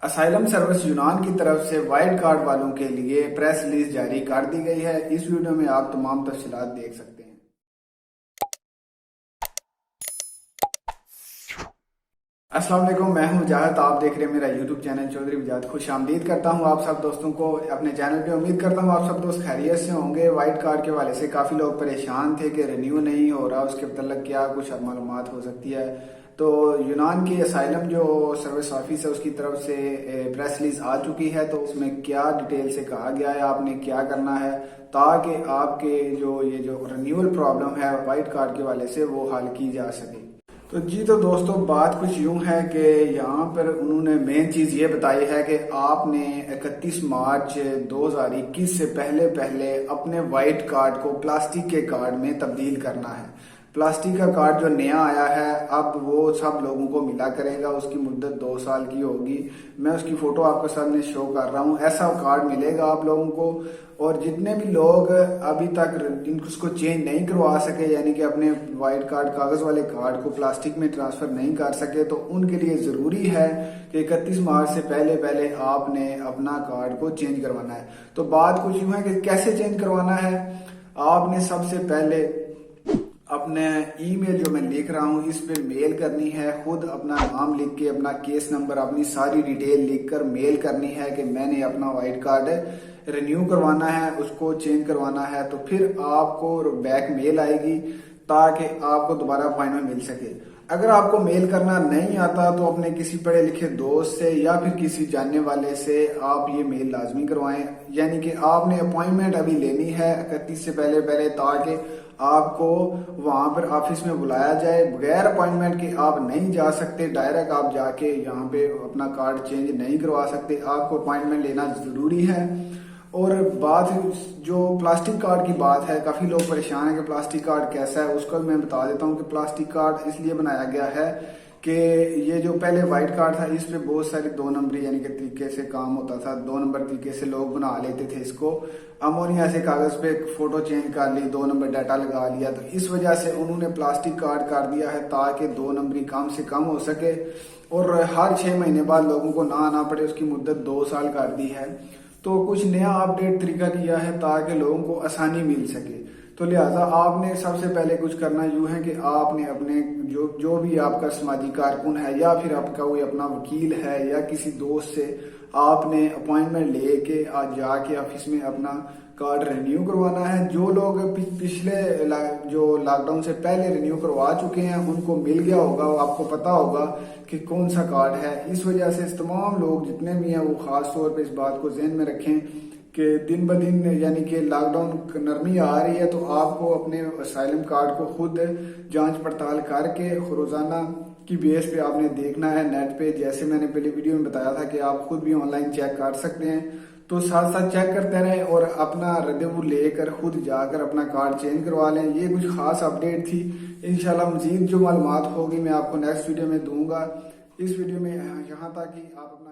Asylum service یونان کی طرف سے وائٹ کارڈ والوں کے لیے پریس ریلیز جاری کر دی گئی ہے۔ اس ویڈیو میں آپ تمام تفصیلات دیکھ سکتے ہیں۔ السلام علیکم، میں ہوں وجاہت، آپ دیکھ رہے ہیں میرا یوٹیوب چینل چودھری وجاہت۔ خوش آمدید کرتا ہوں آپ سب دوستوں کو اپنے چینل پہ۔ امید کرتا ہوں آپ سب دوست خیریت سے ہوں گے۔ وائٹ کارڈ کے حوالے سے کافی لوگ پریشان تھے کہ رینیو نہیں ہو رہا، اس کے متعلق کیا کچھ معلومات ہو سکتی ہے۔ تو یونان کی اسائلم جو سروس آفس ہے اس کی طرف سے پریس ریلیز آ چکی ہے، تو اس میں کیا ڈیٹیل سے کہا گیا ہے آپ نے کیا کرنا ہے تاکہ آپ کے جو رینیول پرابلم ہے وائٹ کارڈ کے حوالے سے وہ حل کی جا سکے۔ تو دوستو بات کچھ یوں ہے کہ یہاں پر انہوں نے مین چیز یہ بتائی ہے کہ آپ نے 31 مارچ 2021 سے پہلے اپنے وائٹ کارڈ کو پلاسٹک کے کارڈ میں تبدیل کرنا ہے۔ پلاسٹک کا کارڈ جو نیا آیا ہے اب وہ سب لوگوں کو ملا کرے گا، اس کی مدت 2 سال کی ہوگی۔ میں اس کی فوٹو آپ کے سامنے شو کر رہا ہوں، ایسا کارڈ ملے گا آپ لوگوں کو۔ اور جتنے بھی لوگ ابھی تک اس کو چینج نہیں کروا سکے، یعنی کہ اپنے وائٹ کارڈ کاغذ والے کارڈ کو پلاسٹک میں ٹرانسفر نہیں کر سکے، تو ان کے لیے ضروری ہے کہ 31 مارچ سے پہلے آپ نے اپنا کارڈ کو چینج کروانا ہے۔ تو بات کچھ یوں ہے کہ کیسے چینج کروانا ہے۔ آپ نے سب سے پہلے اپنے ای میل جو میں لکھ رہا ہوں اس پہ میل کرنی ہے، خود اپنا نام لکھ کے اپنا کیس نمبر اپنی ساری ڈیٹیل لکھ کر میل کرنی ہے کہ میں نے اپنا وائٹ کارڈ رینیو کروانا ہے، اس کو چینج کروانا ہے۔ تو پھر آپ کو بیک میل آئے گی تاکہ آپ کو دوبارہ اپائنٹمنٹ مل سکے۔ اگر آپ کو میل کرنا نہیں آتا تو اپنے کسی پڑھے لکھے دوست سے یا پھر کسی جاننے والے سے آپ یہ میل لازمی کروائیں، یعنی کہ آپ نے اپائنٹمنٹ ابھی لینی ہے 31 سے پہلے تاکہ آپ کو وہاں پر آفس میں بلایا جائے۔ بغیر اپائنٹمنٹ کے آپ نہیں جا سکتے، ڈائریکٹ آپ جا کے یہاں پہ اپنا کارڈ چینج نہیں کروا سکتے، آپ کو اپائنٹمنٹ لینا ضروری ہے۔ اور بات جو پلاسٹک کارڈ کی بات ہے، کافی لوگ پریشان ہیں کہ پلاسٹک کارڈ کیسا ہے۔ اس کو میں بتا دیتا ہوں کہ پلاسٹک کارڈ اس لیے بنایا گیا ہے کہ یہ جو پہلے وائٹ کارڈ تھا اس پہ بہت ساری 2 نمبری یعنی کہ طریقے سے کام ہوتا تھا، 2 نمبر طریقے سے لوگ بنا لیتے تھے اس کو۔ امونیا سے کاغذ پہ فوٹو چینج کر لی، 2 نمبر ڈیٹا لگا لیا، تو اس وجہ سے انہوں نے پلاسٹک کارڈ کر دیا ہے تاکہ 2 نمبری کم سے کم ہو سکے اور ہر 6 مہینے بعد لوگوں کو نہ آنا پڑے۔ اس کی مدت 2 سال کر دی ہے، تو کچھ نیا اپڈیٹ طریقہ کیا ہے تاکہ لوگوں کو آسانی مل سکے۔ تو لہٰذا آپ نے سب سے پہلے کچھ کرنا یوں ہے کہ آپ نے اپنے جو بھی آپ کا سماجی کارکن ہے یا پھر آپ کا کوئی اپنا وکیل ہے یا کسی دوست سے آپ نے اپائنٹمنٹ لے کے آج جا کے آفس میں اپنا کارڈ رینیو کروانا ہے۔ جو لوگ پچھلے جو لاک ڈاؤن سے پہلے رینیو کروا چکے ہیں ان کو مل گیا ہوگا، آپ کو پتا ہوگا کہ کون سا کارڈ ہے۔ اس وجہ سے تمام لوگ جتنے بھی ہیں وہ خاص طور پہ اس بات کو ذہن میں رکھیں کہ دن بدن یعنی کہ لاک ڈاؤن نرمی آ رہی ہے، تو آپ کو اپنے اسائلم کارڈ کو خود جانچ پڑتال کر کے روزانہ کی بیس پہ آپ نے دیکھنا ہے نیٹ پہ، جیسے میں نے پہلے ویڈیو میں بتایا تھا کہ آپ خود بھی آن لائن چیک کر سکتے ہیں۔ تو ساتھ چیک کرتے رہیں اور اپنا ردعمل لے کر خود جا کر اپنا کارڈ چینج کروا لیں۔ یہ کچھ خاص اپڈیٹ تھی، انشاءاللہ مزید جو معلومات ہوگی میں آپ کو نیکسٹ ویڈیو میں دوں گا۔ اس ویڈیو میں یہاں تک کہ آپ اپنا